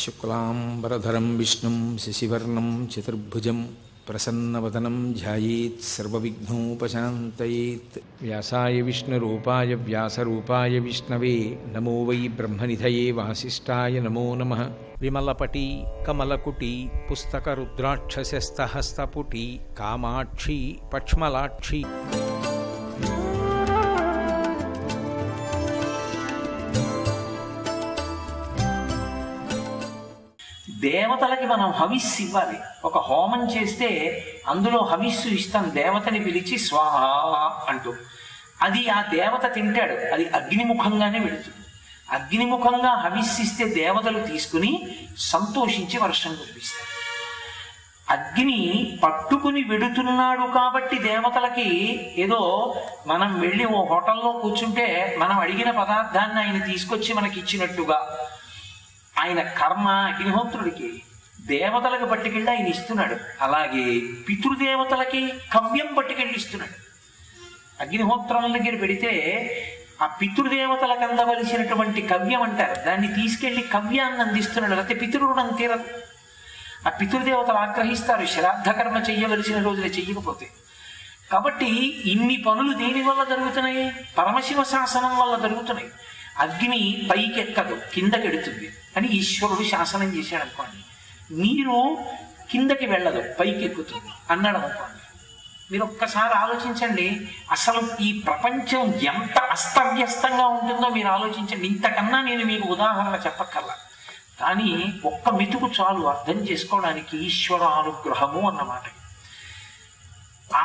శుక్లాంబరధరం విష్ణుం శశివర్ణం చతుర్భుజం ప్రసన్నవదనం ధ్యాయేత్ సర్వవిఘ్నోపశాంతయేత్. వ్యాసాయ విష్ణురూపాయ వ్యాసరూపాయ విష్ణవే నమో వై బ్రహ్మనిధయే వాసిష్ఠాయ నమో నమః. విమలపటీ కమలకుటీ పుస్తకరుద్రాక్షసస్తహస్తపుటీ కామాక్షి పక్ష్మలాక్షి దేవతలకి మనం హవిస్సు ఇవ్వాలి. ఒక హోమం చేస్తే అందులో హవిస్సు ఇస్తాం, దేవతని పిలిచి స్వాహ అంటూ. అది ఆ దేవత తింటాడు, అది అగ్నిముఖంగానే వెళుతుంది. అగ్నిముఖంగా హవిస్సిస్తే దేవతలు తీసుకుని సంతోషించి వర్షం కురిపిస్తారు. అగ్ని పట్టుకుని వెడుతున్నాడు కాబట్టి దేవతలకి ఏదో మనం వెళ్ళి ఓ హోటల్లో కూర్చుంటే మనం అడిగిన పదార్థాన్ని ఆయన తీసుకొచ్చి మనకి ఇచ్చినట్టుగా ఆయన కర్మ అగ్నిహోత్రుడికి, దేవతలకు పట్టుకెళ్ళి ఆయన ఇస్తున్నాడు. అలాగే పితృదేవతలకి కవ్యం పట్టుకెళ్ళి ఇస్తున్నాడు. అగ్నిహోత్రం దగ్గర పెడితే ఆ పితృదేవతలకు అందవలసినటువంటి కవ్యం అంటారు, దాన్ని తీసుకెళ్లి కవ్యాన్ని అందిస్తున్నాడు. లేకపోతే పితృరుణం తీరదు. ఆ పితృదేవతలు ఆగ్రహిస్తారు శ్రాద్ధ కర్మ చెయ్యవలసిన రోజున చెయ్యకపోతే. కాబట్టి ఇన్ని పనులు దేని వల్ల జరుగుతున్నాయి? పరమశివ శాసనం వల్ల జరుగుతున్నాయి. అగ్ని పైకి ఎక్కదు, కిందకెడుతుంది అని ఈశ్వరుడు శాసనం చేశాడు అనుకోండి. నీరు కిందకి వెళ్ళదు, పైకి ఎక్కుతుంది అన్నాడు అనుకోండి. మీరు ఒక్కసారి ఆలోచించండి, అసలు ఈ ప్రపంచం ఎంత అస్తవ్యస్తంగా ఉంటుందో మీరు ఆలోచించండి. ఇంతకన్నా నేను మీకు ఉదాహరణ చెప్పక్కర్లా, కానీ ఒక్క మెతుకు చాలు అర్థం చేసుకోవడానికి. ఈశ్వర అనుగ్రహము అన్నమాట.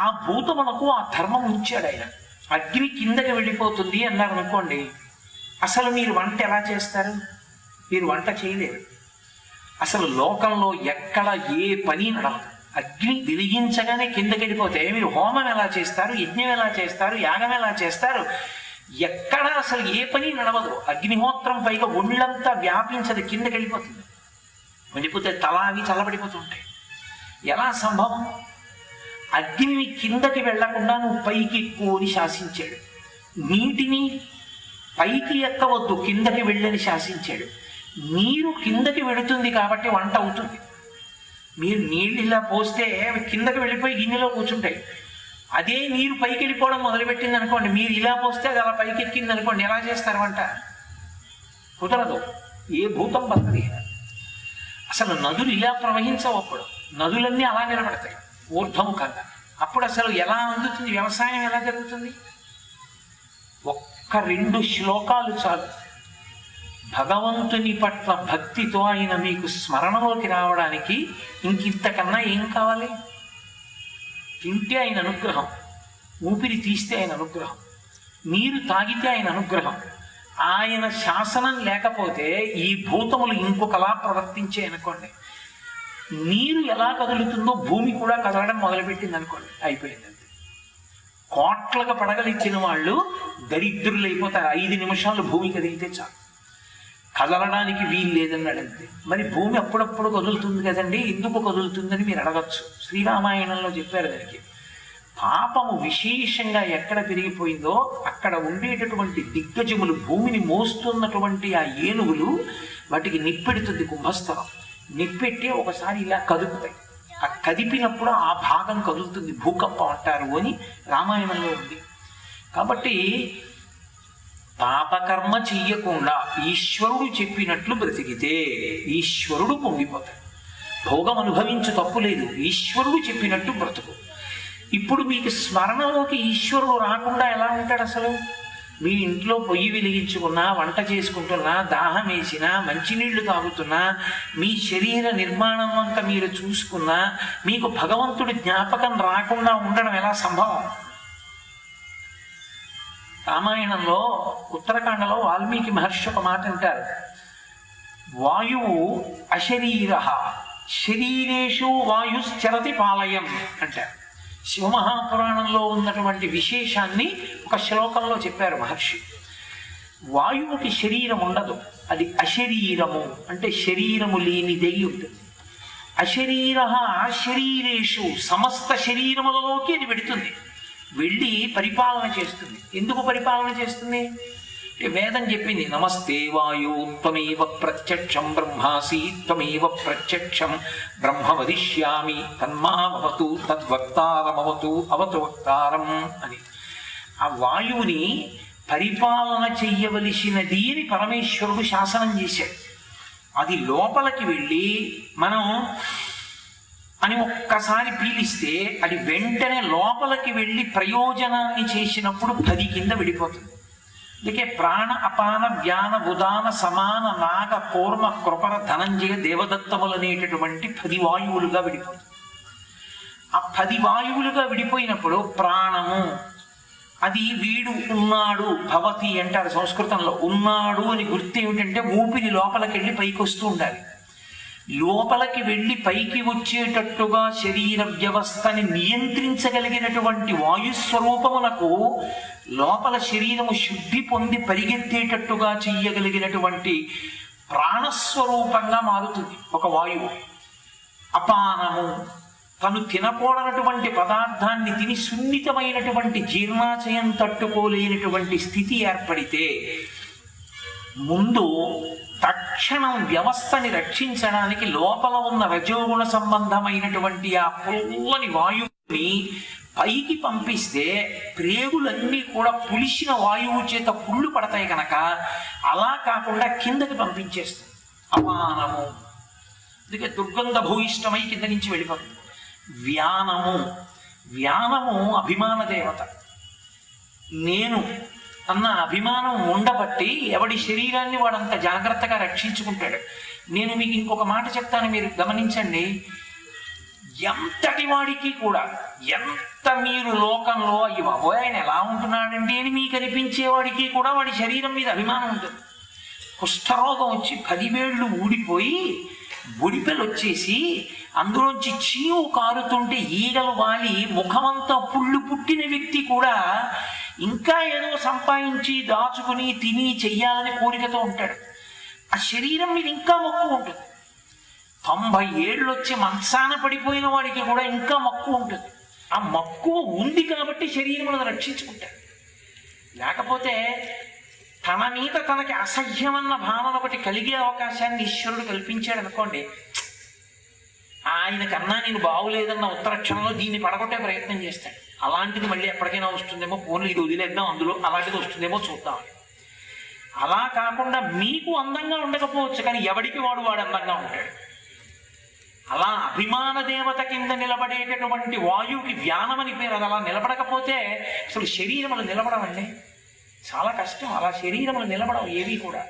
ఆ భూతమునకు ఆ ధర్మం ఉంచాడు ఆయన. అగ్ని కిందకి వెళ్ళిపోతుంది అన్నారు అనుకోండి, అసలు మీరు వంట ఎలా చేస్తారు? మీరు వంట చేయలేరు. అసలు లోకంలో ఎక్కడ ఏ పని నడవదు. అగ్ని వెలిగించగానే కిందకి వెళ్ళిపోతే మీరు హోమం ఎలా చేస్తారు, యజ్ఞం ఎలా చేస్తారు, యాగం ఎలా చేస్తారు? ఎక్కడ అసలు ఏ పని నడవదు. అగ్నిహోత్రం పైగా ఒళ్ళంతా వ్యాపించదు, కిందకి వెళ్ళిపోతుంది. వెళ్ళిపోతే తల అవి చల్లబడిపోతుంటాయి. ఎలా సంభవం? అగ్నిని కిందకి వెళ్లకుండా నువ్వు పైకి ఎక్కువ అని శాసించాడు. నీటిని పైకి ఎక్కవద్దు, కిందకి వెళ్ళని శాసించాడు. నీరు కిందకి వెళుతుంది కాబట్టి వంట అవుతుంది. మీరు నీళ్ళు ఇలా పోస్తే అవి కిందకి వెళ్ళిపోయి గిన్నెలో కూర్చుంటాయి. అదే నీరు పైకి వెళ్ళిపోవడం మొదలుపెట్టింది అనుకోండి, మీరు ఇలా పోస్తే అది అలా పైకి ఎక్కింది అనుకోండి, ఎలా చేస్తారు వంట? కుదరదు. ఏ భూతం బతకది. అసలు నదులు ఇలా ప్రవహించవు. అప్పుడు నదులన్నీ అలా నిలబడతాయి ఊర్ధ్వముఖంగా. అప్పుడు అసలు ఎలా అందుతుంది? వ్యవసాయం ఎలా జరుగుతుంది? ఒక్క 2 శ్లోకాలు చాలు. భగవంతుని పట్ల భక్తితో ఆయన మీకు స్మరణలోకి రావడానికి. ఇంకింతకన్నా ఏం కావాలి? తింటే ఆయన అనుగ్రహం, ఊపిరి తీస్తే ఆయన అనుగ్రహం, నీరు తాగితే ఆయన అనుగ్రహం. ఆయన శాసనం లేకపోతే ఈ భూతములు ఇంకొకలా ప్రవర్తించే అనుకోండి. నీరు ఎలా కదులుతుందో భూమి కూడా కదలడం మొదలుపెట్టింది అనుకోండి, అయిపోయింది. కోట్లకు పడగలిచ్చిన వాళ్ళు దరిద్రులు అయిపోతారు. 5 నిమిషాలు భూమి కదిలితే చాలు, కదలడానికి వీలు లేదన్నాడంతే. మరి భూమి అప్పుడప్పుడు కదులుతుంది కదండి, ఎందుకు కదులుతుందని మీరు అడగచ్చు. శ్రీరామాయణంలో చెప్పారు దానికి. పాపము విశేషంగా ఎక్కడ పెరిగిపోయిందో అక్కడ ఉండేటటువంటి దిగ్గజములు, భూమిని మోస్తున్నటువంటి ఆ ఏనుగులు, వాటికి నిప్పెడుతుంది కుంభస్థలం. నిప్పెట్టి ఒకసారి ఇలా కదుపుతాయి. ఆ కదిపినప్పుడు ఆ భాగం కదులుతుంది, భూకంపం అంటారు అని రామాయణంలో ఉంది. కాబట్టి పాపకర్మ చెయ్యకుండా ఈశ్వరుడు చెప్పినట్లు బ్రతికితే ఈశ్వరుడు పొంగిపోతాడు. భోగం అనుభవించు తప్పు లేదు, ఈశ్వరుడు చెప్పినట్టు బ్రతుకు. ఇప్పుడు మీకు స్మరణలోకి ఈశ్వరుడు రాకుండా ఎలా ఉంటాడు? అసలు మీ ఇంట్లో పొయ్యి వెలిగించుకున్నా, వంట చేసుకుంటున్నా, దాహం వేసినా, మంచినీళ్లు తాగుతున్నా, మీ శరీర నిర్మాణం అంతా మీరు చూసుకున్నా, మీకు భగవంతుడి జ్ఞాపకం రాకుండా ఉండడం ఎలా సంభవం? రామాయణంలో ఉత్తరకాండలో వాల్మీకి మహర్షి ఒక మాట అంటారు, వాయువు అశరీర శరీరేషు వాయుశ్చరతి పాలయం అంటారు. శివమహాపురాణంలో ఉన్నటువంటి విశేషాన్ని ఒక శ్లోకంలో చెప్పారు మహర్షి. వాయువుకి శరీరం ఉండదు, అది అశరీరము, అంటే శరీరము లేనిదై ఉంటుంది. అశరీర శరీరేషు సమస్త శరీరములలోకి అది వెడుతుంది, వెళ్ళి పరిపాలన చేస్తుంది. ఎందుకు పరిపాలన చేస్తుంది? వేదం చెప్పింది నమస్తే వాయు త్వమేవ ప్రత్యక్షం బ్రహ్మాసి త్వమేవ ప్రత్యక్షం బ్రహ్మ వదిష్యామి తన్మామవతు తద్వక్తారమవతు అవతు వక్తారం అని. ఆ వాయువుని పరిపాలన చెయ్యవలసినది అని పరమేశ్వరుడు శాసనం చేశాడు. అది లోపలికి వెళ్ళి మనం అని ఒక్కసారి పీలిస్తే అది వెంటనే లోపలికి వెళ్ళి ప్రయోజనాన్ని చేసినప్పుడు 10 కింద విడిపోతుంది. అందుకే ప్రాణ అపాన వ్యాన ఉదాన సమాన నాగ కూర్మ కృపర ధనంజయ దేవదత్తములు అనేటటువంటి 10 వాయువులుగా విడిపోతుంది. ఆ 10 వాయువులుగా విడిపోయినప్పుడు ప్రాణము అది వీడు ఉన్నాడు భవతి అంటారు సంస్కృతంలో. ఉన్నాడు అని గుర్తు ఏమిటంటే ఊపిరి లోపలికి వెళ్ళి పైకి వస్తూ ఉండాలి. లోపలికి వెళ్ళి పైకి వచ్చేటట్టుగా శరీర వ్యవస్థని నియంత్రించగలిగినటువంటి వాయుస్వరూపములకు లోపల శరీరము శుద్ధి పొంది పరిగెత్తేటట్టుగా చెయ్యగలిగినటువంటి ప్రాణస్వరూపంగా మారుతుంది ఒక వాయువు. అపానము తను తినకూడనటువంటి పదార్థాన్ని తిని సున్నితమైనటువంటి జీర్ణాశయం తట్టుకోలేనటువంటి స్థితి ఏర్పడితే ముందు తక్షణం వ్యవస్థని రక్షించడానికి లోపల ఉన్న రజోగుణ సంబంధమైనటువంటి ఆ పుల్లని వాయువుని పైకి పంపిస్తే ప్రేగులన్నీ కూడా పులిసిన వాయువు చేత పుళ్ళు పడతాయి కనుక అలా కాకుండా కిందకి పంపించేస్తుంది అపానము. అందుకే దుర్గంధ భూయిష్టమై కింద నుంచి వెళ్ళిపోతుంది. వ్యానము వ్యానము అభిమాన దేవత. నేను అన్న అభిమానం ఉండబట్టి ఎవడి శరీరాన్ని వాడంత జాగ్రత్తగా రక్షించుకుంటాడు. నేను మీకు ఇంకొక మాట చెప్తాను, మీరు గమనించండి. ఎంతటి వాడికి కూడా ఎంత మీరు లోకంలో అయ్యో ఆయన ఎలా ఉంటున్నాడండి అని మీకు అనిపించేవాడికి కూడా వాడి శరీరం మీద అభిమానం ఉంటుంది. కుష్ఠరోగం వచ్చి 10 వేళ్ళు ఊడిపోయి బొడిపెలు వచ్చేసి అందులోంచి చీవు కారుతుంటే ఈగలు వాలి ముఖమంతా పుళ్ళు పుట్టిన వ్యక్తి కూడా ఇంకా ఏదో సంపాదించి దాచుకుని తిని చెయ్యాలని కోరికతో ఉంటాడు. ఆ శరీరం మీద ఇంకా మక్కువ ఉంటుంది. 90 ఏళ్ళు వచ్చి మంచాన పడిపోయిన వాడికి కూడా ఇంకా మక్కువ ఉంటుంది. ఆ మక్కువ ఉంది కాబట్టి శరీరములను రక్షించుకుంటాడు. లేకపోతే తన మీద తనకి అసహ్యమన్న భావన ఒకటి కలిగే అవకాశాన్ని ఈశ్వరుడు కల్పించాడు అనుకోండి, ఆయనకన్నా నేను బాగులేదన్న ఉత్తరక్షణంలో దీన్ని పడగొట్టే ప్రయత్నం చేస్తాడు. అలాంటిది మళ్ళీ ఎప్పటికైనా వస్తుందేమో, ఫోన్లు ఇది వదిలేద్దాం, అందులో అలాంటిది వస్తుందేమో చూద్దాం. అలా కాకుండా మీకు అందంగా ఉండకపోవచ్చు కానీ ఎవడికి వాడు అందంగా ఉంటాడు. అలా అభిమాన దేవత కింద నిలబడేటటువంటి వాయువుకి వ్యానమని పేరు. అది అలా నిలబడకపోతే అసలు శరీరములు నిలబడవండి, చాలా కష్టం. అలా శరీరములు నిలబడవు ఏవి కూడా.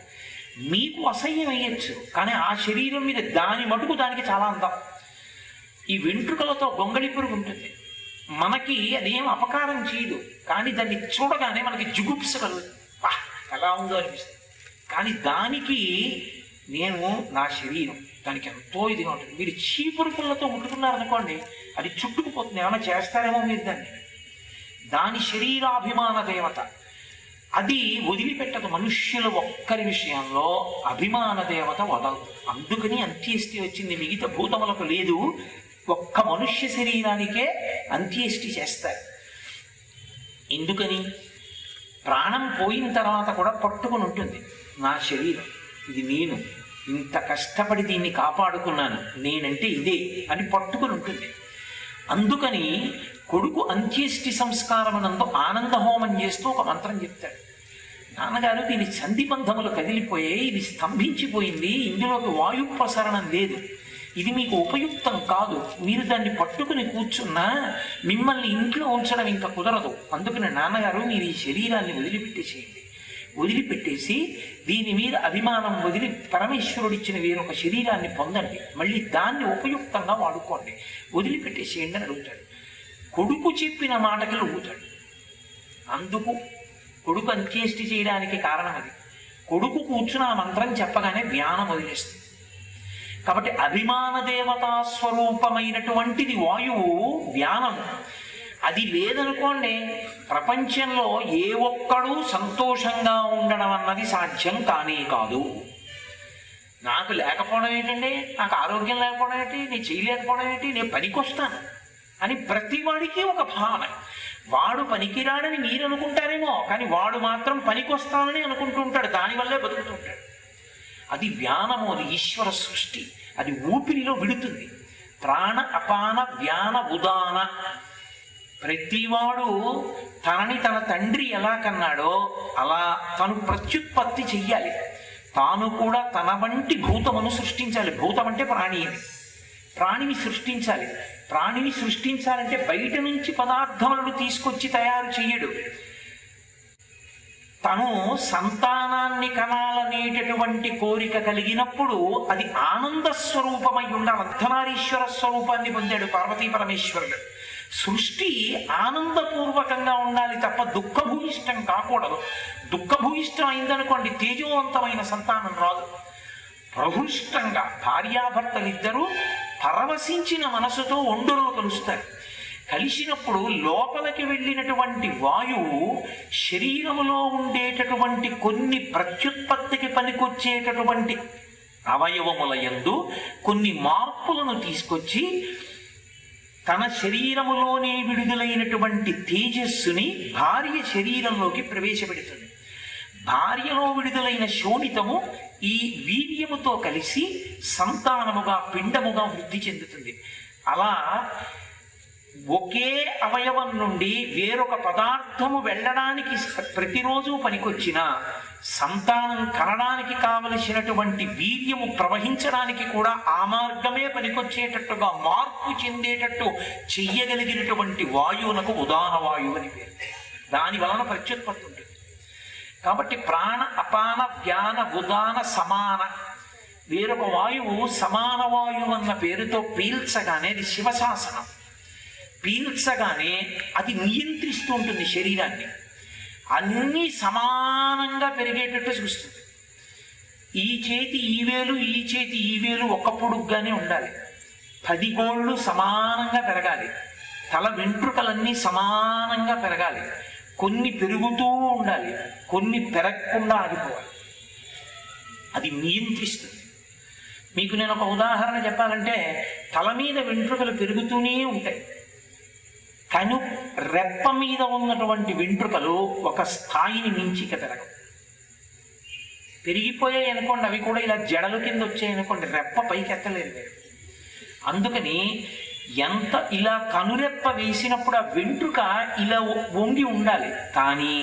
మీకు అసహ్యం అయ్యచ్చు కానీ ఆ శరీరం మీద దాని మటుకు దానికి చాలా అందం. ఈ వెంట్రుకలతో గొంగళి పురుగు ఉంటుంది, మనకి అదేం అపకారం చేయదు కానీ దాన్ని చూడగానే మనకి జుగుప్స కలుగుతుంది, ఎలా ఉందో అనిపిస్తుంది. కానీ దానికి నేను నా శరీరం దానికి ఎంతో ఇదిగా ఉంటుంది. మీరు చీపురుకులతో ముట్టుకున్నారనుకోండి అది చుట్టుకుపోతుంది, ఏమైనా చేస్తారేమో మీరు దాన్ని. దాని శరీరాభిమాన దేవత అది వదిలిపెట్టదు. మనుష్యుల ఒక్కరి విషయంలో అభిమాన దేవత వదలదు. అందుకని అంత్యేష్టి వచ్చింది, మిగతా భూతములకు లేదు. ఒక్క మనుష్య శరీరానికే అంత్యేష్టి చేస్తారు. ఎందుకని? ప్రాణం పోయిన తర్వాత కూడా పట్టుకుని ఉంటుంది, నా శరీరం ఇది, నేను ఇంత కష్టపడి దీన్ని కాపాడుకున్నాను, నేనంటే ఇదే అని పట్టుకుని ఉంటుంది. అందుకని కొడుకు అంత్యేష్టి సంస్కారమునందు ఆనంద హోమం చేస్తూ ఒక మంత్రం చెప్తాడు. నాన్నగారు దీని సంధిబంధములు కదిలిపోయాయి, ఇది స్తంభించిపోయింది, ఇందులోకి వాయు ప్రసరణం లేదు, ఇది మీకు ఉపయుక్తం కాదు, మీరు దాన్ని పట్టుకుని కూర్చున్నా మిమ్మల్ని ఇంట్లో ఉంచడం ఇంకా కుదరదు. అందుకని నాన్నగారు మీరు ఈ శరీరాన్ని వదిలిపెట్టేసేయండి, వదిలిపెట్టేసి దీని మీద అభిమానం వదిలి పరమేశ్వరుడిచ్చిన వేరొక శరీరాన్ని పొందండి, మళ్ళీ దాన్ని ఉపయుక్తంగా వాడుకోండి, వదిలిపెట్టేసేయండి అని అడుగుతాడు. కొడుకు చెప్పిన మాటకి లొంగుతాడు. అందుకు కొడుకు అంత్యేష్టి చేయడానికి కారణం అది. కొడుకు కూర్చుని ఆ మంత్రం చెప్పగానే వ్యానం వదిలేస్తుంది. కాబట్టి అభిమాన దేవతా స్వరూపమైనటువంటిది వాయువు వ్యానము. అది లేదనుకోండి ప్రపంచంలో ఏ ఒక్కడూ సంతోషంగా ఉండడం అన్నది సాధ్యం కానే కాదు. నాకు లేకపోవడం ఏంటండి, నాకు ఆరోగ్యం లేకపోవడం ఏంటి, నేను చేయలేకపోవడం ఏంటి, నేను పనికొస్తాను అని ప్రతివాడికి ఒక భావన. వాడు పనికిరాడని మీరు అనుకుంటారేమో, కానీ వాడు మాత్రం పనికొస్తానని అనుకుంటూ ఉంటాడు, దానివల్లే బతుకుతుంటాడు. అది వ్యానము, అది ఈశ్వర సృష్టి, అది ఊపిరిలో విడుతుంది. ప్రాణ అపాన వ్యాన ఉదాన. ప్రతివాడు తనని తన తండ్రి ఎలా కన్నాడో అలా తను ప్రత్యుత్పత్తి చెయ్యాలి. తాను కూడా తన వంటి భూతమును సృష్టించాలి. భూతం అంటే ప్రాణి అని. ప్రాణిని సృష్టించాలి. ప్రాణిని సృష్టించాలంటే బయట నుంచి పదార్థములను తీసుకొచ్చి తయారు చెయ్యడు. తను సంతానాన్ని కనాలనేటటువంటి కోరిక కలిగినప్పుడు అది ఆనంద స్వరూపమై ఉండాలి. అర్ధనారీశ్వర స్వరూపాన్ని పొందాడు పార్వతీ పరమేశ్వరుడు. సృష్టి ఆనందపూర్వకంగా ఉండాలి తప్ప దుఃఖభూయిష్టం కాకూడదు. దుఃఖభూయిష్టం అయిందనుకోండి తేజోవంతమైన సంతానం రాదు. ప్రహృష్టంగా భార్యాభర్తలిద్దరూ పరవశించిన మనసుతో ఒండరులు కలుస్తారు. కలిసినప్పుడు లోపలికి వెళ్ళినటువంటి వాయువు శరీరములో ఉండేటటువంటి కొన్ని ప్రత్యుత్పత్తికి పనికొచ్చేటటువంటి అవయవముల యందు కొన్ని మార్పులను తీసుకొచ్చి తన శరీరములోనే విడుదలైనటువంటి తేజస్సుని భార్య శరీరంలోకి ప్రవేశపెడుతుంది. భార్యలో విడుదలైన శోణితము ఈ వీర్యముతో కలిసి సంతానముగా పిండముగా వృద్ధి చెందుతుంది. అలా ఒకే అవయవం నుండి వేరొక పదార్థము వెళ్ళడానికి ప్రతిరోజు పనికొచ్చిన సంతానం కనడానికి కావలసినటువంటి వీర్యము ప్రవహించడానికి కూడా ఆ మార్గమే పనికొచ్చేటట్టుగా మార్పు చెందేటట్టు చెయ్యగలిగినటువంటి వాయువునకు ఉదాన వాయువు అని పేరు. దాని వలన ప్రత్యుత్పత్తి ఉంటుంది. కాబట్టి ప్రాణ అపాన వ్యాన ఉదాన సమాన. వేరొక వాయువు సమాన వాయువు అన్న పేరుతో పీల్చగానే అది శివశాసనం. పీల్చగానే అది నియంత్రిస్తూ ఉంటుంది శరీరాన్ని. అన్నీ సమానంగా పెరిగేటట్టు చూస్తుంది. ఈ చేతి ఈ వేలు ఈ చేతి ఈ వేలు ఒక్క పొడుగ్గానే ఉండాలి. 10 గోళ్ళు సమానంగా పెరగాలి. తల వెంట్రుకలన్నీ సమానంగా పెరగాలి. కొన్ని పెరుగుతూ ఉండాలి, కొన్ని పెరగకుండా ఆగిపోవాలి. అది నియంత్రిస్తుంది. మీకు నేను ఒక ఉదాహరణ చెప్పాలంటే, తల మీద వెంట్రుకలు పెరుగుతూనే ఉంటాయి. కను రెప్ప మీద ఉన్నటువంటి వెంట్రుకలు ఒక స్థాయిని మించి పెరగవు. పెరిగిపోయాయి అనుకోండి, అవి కూడా ఇలా జడలు కింద వచ్చాయి అనుకోండి, రెప్ప పైకి ఎత్తలేరు మీరు. అందుకని ఎంత ఇలా కనురెప్ప వేసినప్పుడు ఆ వెంట్రుక ఇలా వంగి ఉండాలి, కానీ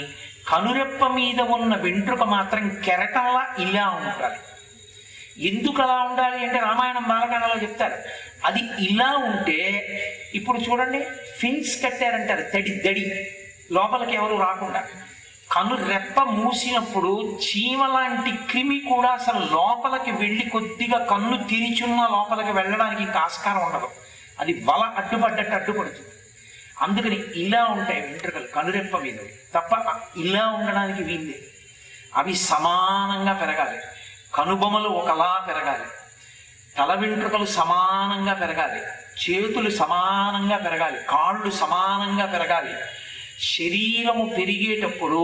కనురెప్ప మీద ఉన్న వెంట్రుక మాత్రం కెరటంలా ఇలా ఉండాలి. ఎందుకు అలా ఉండాలి అంటే రామాయణం బాలకాండలో చెప్తారు. అది ఇలా ఉంటే, ఇప్పుడు చూడండి ఫిన్స్ కట్టారంటారు, దడి లోపలికి ఎవరు రాకుండా. కను రెప్ప మూసినప్పుడు చీమ లాంటి క్రిమి కూడా అసలు లోపలికి వెళ్ళి కొద్దిగా కన్ను తెరిచున్న లోపలికి వెళ్ళడానికి ఇంకా ఆస్కారం ఉండదు. అది వల అడ్డుపడ్డట్టు అడ్డుపడుతుంది. అందుకని ఇలా ఉంటాయి వెంట్రుకలు కనురెప్ప మీద తప్ప ఇలా ఉండడానికి వీల్లేదు. అవి సమానంగా పెరగాలి. కనుబొమలు ఒకలా పెరగాలి. తల వెంట్రుకలు సమానంగా పెరగాలి. చేతులు సమానంగా పెరగాలి. కాళ్ళు సమానంగా పెరగాలి. శరీరము పెరిగేటప్పుడు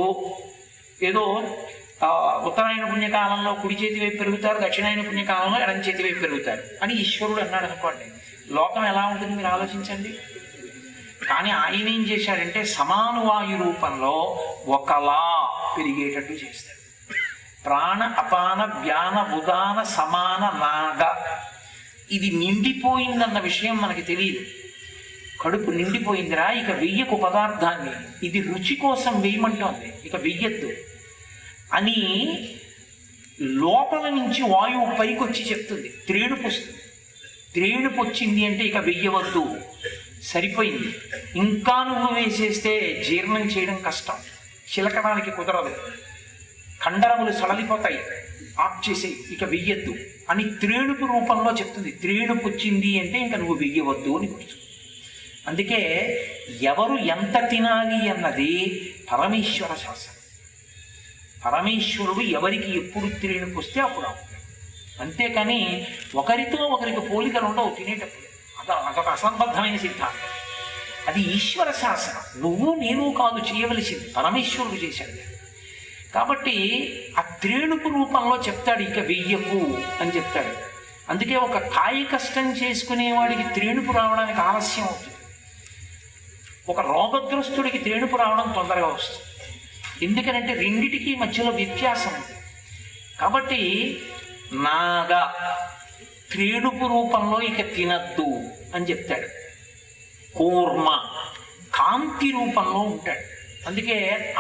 ఏదో ఉత్తరాయణ పుణ్యకాలంలో కుడి చేతి వైపు పెరుగుతారు, దక్షిణాయన పుణ్యకాలంలో ఎడం చేతి వైపు పెరుగుతారు అని ఈశ్వరుడు అన్నాడు అనుకోండి. లోకం ఎలా ఉంటుంది మీరు ఆలోచించండి. కానీ ఆయన ఏం చేశాడంటే సమానువాయు రూపంలో ఒకలా పెరిగేటట్టు చేస్తాడు. ప్రాణ అపాన వ్యాన ఉదాన సమాన నాద. ఇది నిండిపోయిందన్న విషయం మనకి తెలియదు. కడుపు నిండిపోయిందిరా, ఇక వెయ్యకు పదార్థాన్ని, ఇది రుచి కోసం వేయమంటోంది, ఇక వెయ్యొద్దు అని లోపల నుంచి వాయువు పైకి వచ్చి చెప్తుంది. త్రేణుపు వస్తుంది. త్రేణుపు వచ్చింది అంటే ఇక వెయ్యవద్దు, సరిపోయింది. ఇంకా నువ్వు వేసేస్తే జీర్ణం చేయడం కష్టం, చిలకడానికి కుదరదు, కండరములు సడలిపోతాయి, ఆఫ్ చేసేయి, ఇక వెయ్యొద్దు అని త్రేణుపు రూపంలో చెప్తుంది. త్రేణుపు వచ్చింది అంటే ఇంకా నువ్వు వెయ్యవద్దు అని గుర్తు. అందుకే ఎవరు ఎంత తినాలి అన్నది పరమేశ్వర శాసనం. పరమేశ్వరుడు ఎవరికి ఎప్పుడు త్రేణుపు వస్తే అప్పుడు అవుతాడు. అంతేకాని ఒకరితో ఒకరికి పోలికలు ఉండవు తినేటప్పుడు. అదొక అసంబద్ధమైన సిద్ధాంతం. అది ఈశ్వర శాసనం. నువ్వు నేను కాదు చేయవలసింది, పరమేశ్వరుడు చేశాడు. కాబట్టి ఆ త్రేణుపు రూపంలో చెప్తాడు ఇక వెయ్యకు అని చెప్తాడు. అందుకే ఒక కాయ కష్టం చేసుకునేవాడికి త్రేణుపు రావడానికి ఆలస్యం అవుతుంది. ఒక రోగగ్రస్తుడికి తేణుపు రావడం తొందరగా వస్తుంది. ఎందుకనంటే రెండిటికి మధ్యలో వ్యత్యాసం ఉంది. కాబట్టి నాగా త్రేణుపు రూపంలో ఇక తినద్దు అని చెప్తాడు. కూర్మ కాంతి రూపంలో ఉంటాడు. అందుకే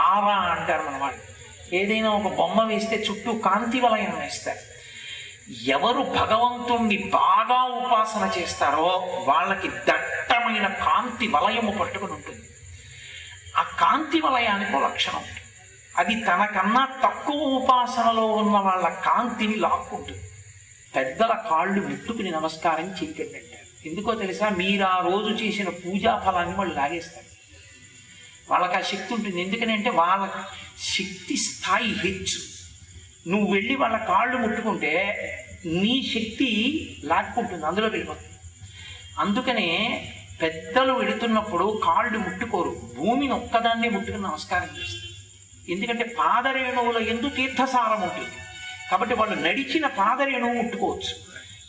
ఆరా అంటారు మన వాళ్ళు. ఏదైనా ఒక బొమ్మ వేస్తే చుట్టూ కాంతి వలయం వేస్తారు. ఎవరు భగవంతుణ్ణి బాగా ఉపాసన చేస్తారో వాళ్ళకి దట్టమైన కాంతి వలయము పట్టుకుని ఉంటుంది. ఆ కాంతి వలయానికి లక్షణం ఉంటుంది. అది తనకన్నా తక్కువ ఉపాసనలో ఉన్న వాళ్ళ కాంతిని లాక్కుంటుంది. పెద్దల కాళ్ళు ముట్టుకుని నమస్కారం చేయకండి అంటారు. ఎందుకో తెలుసా? మీరు ఆ రోజు చేసిన పూజా ఫలాన్ని వాళ్ళు లాగేస్తారు. వాళ్ళకి ఆ శక్తి ఉంటుంది. ఎందుకనంటే వాళ్ళ శక్తి స్థాయి హెచ్చు. నువ్వు వెళ్ళి వాళ్ళ కాళ్ళు ముట్టుకుంటే నీ శక్తి లాక్కుంటుంది, అందులో వెళ్ళిపోతుంది. అందుకనే పెద్దలు వెళుతున్నప్పుడు కాళ్ళు ముట్టుకోరు, భూమిని ఒక్కదాన్నే ముట్టుకుని నమస్కారం చేస్తారు. ఎందుకంటే పాదరేణువుల యందు తీర్థసారం ఉంటుంది. కాబట్టి వాళ్ళు నడిచిన పాదరేణువు ముట్టుకోవచ్చు,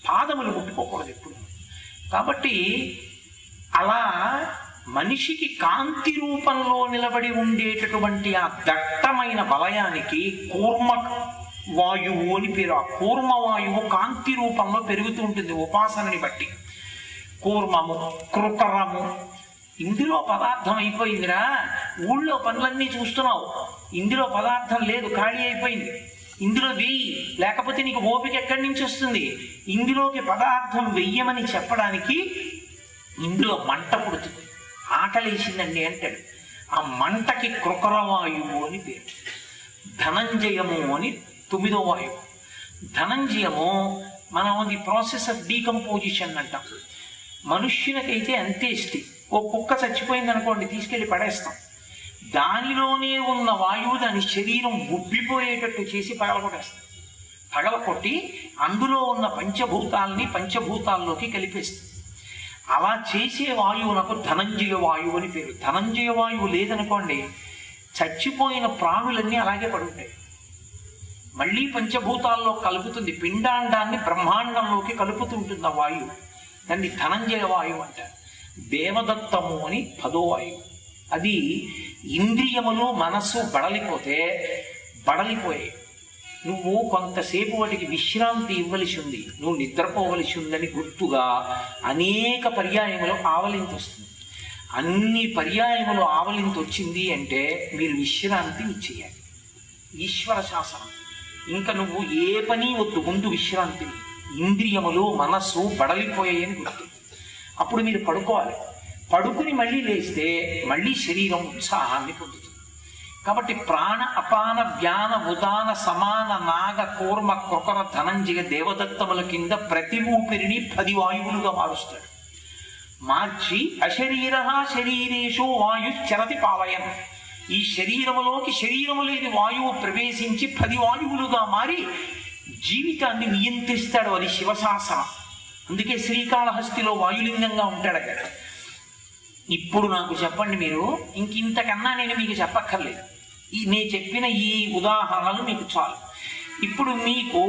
పాదములు ముట్టుకోకూడదు ఎప్పుడు. కాబట్టి అలా మనిషికి కాంతి రూపంలో నిలబడి ఉండేటటువంటి ఆ దట్టమైన వలయానికి కూర్మ వాయువు అని పేరు. ఆ కూర్మ వాయువు కాంతి రూపంలో పెరుగుతూ ఉంటుంది ఉపాసనని బట్టి. కూర్మము, కృకరము, ఇందులో పదార్థం అయిపోయిందిరా, ఊళ్ళో పనులన్నీ చూస్తున్నావు, ఇందులో పదార్థం లేదు, ఖాళీ అయిపోయింది, ఇందులో వెయ్యి, లేకపోతే నీకు ఓపిక ఎక్కడి నుంచి వస్తుంది, ఇందులోకి పదార్థం వెయ్యమని చెప్పడానికి ఇందులో మంట పుడుతుంది, ఆకలేసిందండి అంటాడు. ఆ మంటకి కృకరవాయువు అని పేరు. ధనంజయము అని 9వ వాయువు. ధనంజయము మనం ది ప్రాసెస్ ఆఫ్ డీకంపోజిషన్ అంటాం. మనుష్యునికైతే అంత్యేష్టి. ఓ కుక్క చచ్చిపోయింది అనుకోండి, తీసుకెళ్లి పడేస్తాం. దానిలోనే ఉన్న వాయువు దాని శరీరం ఉబ్బిపోయేటట్టు చేసి పగలగొట్టేస్తాం. పగలకొట్టి అందులో ఉన్న పంచభూతాల్ని పంచభూతాల్లోకి కలిపేస్తాం. అలా చేసే వాయువునకు ధనంజయ వాయువు అని పేరు. ధనంజయ వాయువు లేదనుకోండి, చచ్చిపోయిన ప్రాణులన్నీ అలాగే పడుంటాయి. మళ్ళీ పంచభూతాల్లో కలుపుతుంది, పిండాండాన్ని బ్రహ్మాండంలోకి కలుపుతూ ఉంటుంది ఆ వాయువు. దాన్ని ధనంజయ వాయువు అంటారు. దేవదత్తము అని 10వ వాయువు. అది ఇంద్రియములు మనస్సు బడలిపోయాయి. నువ్వు కొంతసేపు వాటికి విశ్రాంతి ఇవ్వవలసి ఉంది, నువ్వు నిద్రపోవలసి ఉందని గుర్తుగా అనేక పర్యాయములు ఆవలింత వస్తుంది. అన్ని పర్యాయములు ఆవలింత వచ్చింది అంటే మీరు విశ్రాంతి ఇచ్చేయాలి. ఈశ్వర శాసనం. ఇంకా నువ్వు ఏ పని వద్దు, ముందు విశ్రాంతిని. ఇంద్రియములు మనస్సు బడలిపోయాయని గుర్తు. అప్పుడు మీరు పడుకోవాలి. పడుకుని మళ్ళీ లేస్తే మళ్ళీ శరీరం ఉత్సాహాన్ని పొందుతుంది. కాబట్టి ప్రాణ అపాన వ్యాన ఉదాన సమాన నాగ కూర్మ కృకర ధనంజయ దేవదత్తముల కింద ప్రతి ఊపిరిని 10 వాయువులుగా మారుస్తాడు. మార్చి అశరీర శరీరేషు వాయుశ్చరతి పావయన్. ఈ శరీరములోకి శరీరము లేని వాయువు ప్రవేశించి 10 వాయువులుగా మారి జీవితాన్ని నియంత్రిస్తాడు. అది శివశాసనం. అందుకే శ్రీకాళహస్తిలో వాయులింగంగా ఉంటాడు అక్కడ. ఇప్పుడు నాకు చెప్పండి, మీరు ఇంతకన్నా నేను మీకు చెప్పక్కర్లేదు. నేను చెప్పిన ఈ ఉదాహరణలు మీకు చాలు. ఇప్పుడు మీకు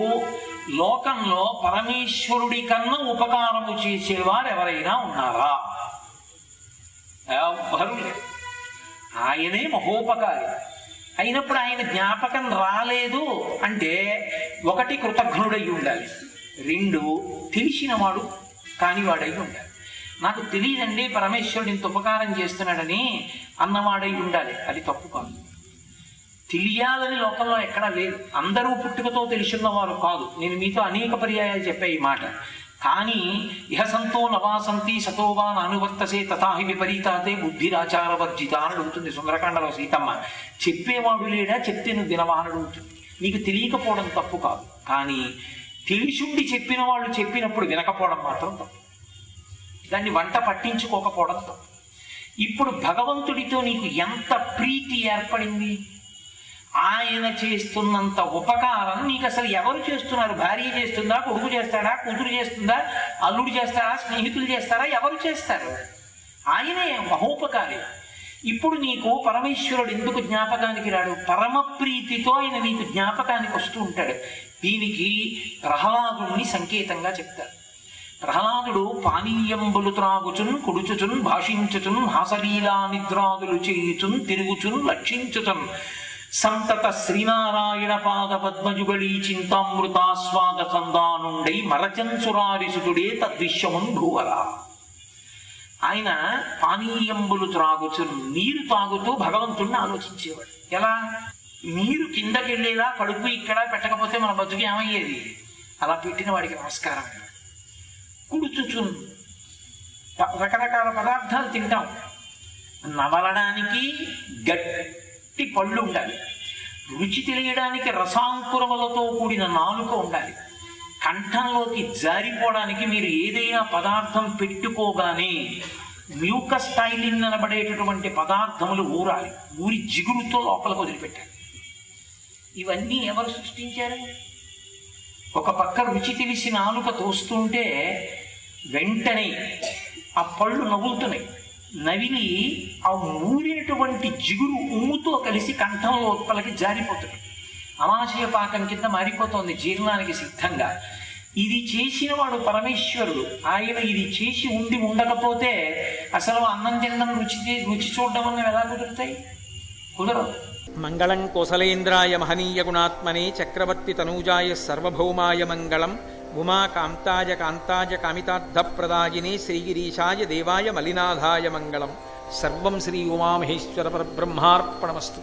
లోకంలో పరమేశ్వరుడి కన్నా ఉపకారము చేసేవారు ఎవరైనా ఉన్నారా? ఎవ్వరూ లేరు. ఆయనే మహోపకారి. అయినప్పుడు ఆయన జ్ఞాపకం రాలేదు అంటే 1 కృతజ్ఞుడై ఉండాలి, 2 తెలిసినవాడు కానివాడై ఉండాలి. నాకు తెలియదండి పరమేశ్వరుడు ఇంత ఉపకారం చేస్తున్నాడని అన్నవాడై ఉండాలి. అది తప్పు కాదు. తెలియాలని లోకంలో ఎక్కడా లేదు. అందరూ పుట్టుకతో తెలుసున్నవారు కాదు. నేను మీతో అనేక పర్యాయాలు చెప్పే ఈ మాట. కానీ ఇహ సంతో నవాసంతి సతోవా నానువర్తసే తథాహి విపరీతాతే బుద్ధిరాచారవర్జిత అని అడుగుతుంది సుందరకాండలో సీతమ్మ. చెప్పేవాడు లేడా, చెప్తే నువ్వు వినవా అని అడుగుతుంది. నీకు తెలియకపోవడం తప్పు కాదు, కానీ తెలిసుండి చెప్పిన వాళ్ళు చెప్పినప్పుడు వినకపోవడం మాత్రం తప్పు. దాన్ని వంట పట్టించుకోకపోవడం తప్పు. ఇప్పుడు భగవంతుడితో నీకు ఎంత ప్రీతి ఏర్పడింది? ఆయన చేస్తున్నంత ఉపకారం నీకు అసలు ఎవరు చేస్తున్నారు? భార్య చేస్తుందా, కొడుకు చేస్తాడా, కూతురు చేస్తుందా, అల్లుడు చేస్తాడా, స్నేహితులు చేస్తారా? ఎవరు చేస్తారు? ఆయనే మహోపకారి. ఇప్పుడు నీకు పరమేశ్వరుడు ఎందుకు జ్ఞాపకానికి రాడు? పరమ ప్రీతితో ఆయన నీకు జ్ఞాపకానికి వస్తూ ఉంటాడు. దీనికి ప్రహ్లాదుని సంకేతంగా చెప్తారు. ప్రహ్లాదుడు పానీయంబులు త్రాగుచున్ కుడుచుచున్ భాషించుచున్ హాసలీలా నిద్రాదులు చేయుచున్ తిరుగుచున్ లక్షించుచున్ సంతత శ్రీనారాయణ పాద పద్మజుగళీ చింతామృతాస్వాద సందానుండై మరచన్సురారిసుడే తద్విశ్వమున్ భూవరా. ఆయన పానీయంబులు త్రాగుచున్, నీరు తాగుతూ భగవంతుణ్ణి ఆలోచించేవాడు. ఎలా? నీరు కిందకెళ్ళేలా కడుపు ఇక్కడ పెట్టకపోతే మన బతుకు ఏమయ్యేది? అలా పెట్టిన వాడికి నమస్కారం. కుడుచుచున్, రకరకాల పదార్థాలు తింటాం. నవలడానికి గట్టి పళ్ళు ఉండాలి, రుచి తెలియడానికి రసాంకురములతో కూడిన నాలుక ఉండాలి, కంఠంలోకి జారిపోవడానికి మీరు ఏదైనా పదార్థం పెట్టుకోగానే మ్యూకస్ టైలిన్ అనబడేటటువంటి పదార్థములు ఊరాలి, ఊరి జిగురుతో లోపలికి వదిలిపెట్టాలి. ఇవన్నీ ఎవరు సృష్టించారు? ఒక పక్క రుచి తెలిసి నాలుక తోస్తుంటే వెంటనే ఆ పళ్ళు నవ్వులుతున్నాయి, నవిలి ఆ ఊరినటువంటి జిగురు ఉమ్ముతో కలిసి కంఠం లోపలికి జారిపోతుంది, అమాశయ పాకం కింద మారిపోతోంది జీర్ణానికి సిద్ధంగా. ఇది చేసిన వాడు పరమేశ్వరుడు. ఆయన ఇది చేసి ఉండి ఉండకపోతే అసలు అన్నం తినడం రుచి చూడడం అన్నవి ఎలా కుదురుతాయి? కుదరదు. మంగళం కోసలేంద్రాయ మహనీయ గుణాత్మనే చక్రవర్తి తనూజాయ సర్వభౌమాయ మంగళం. ఉమా కాంతాయ కాంతాయ కామితార్థప్రదాయినే శ్రీగిరీశాయ దేవాయ మలినాథాయ మంగళం. సర్వం శ్రీ ఉమామహేశ్వర పరబ్రహ్మార్పణమస్తు.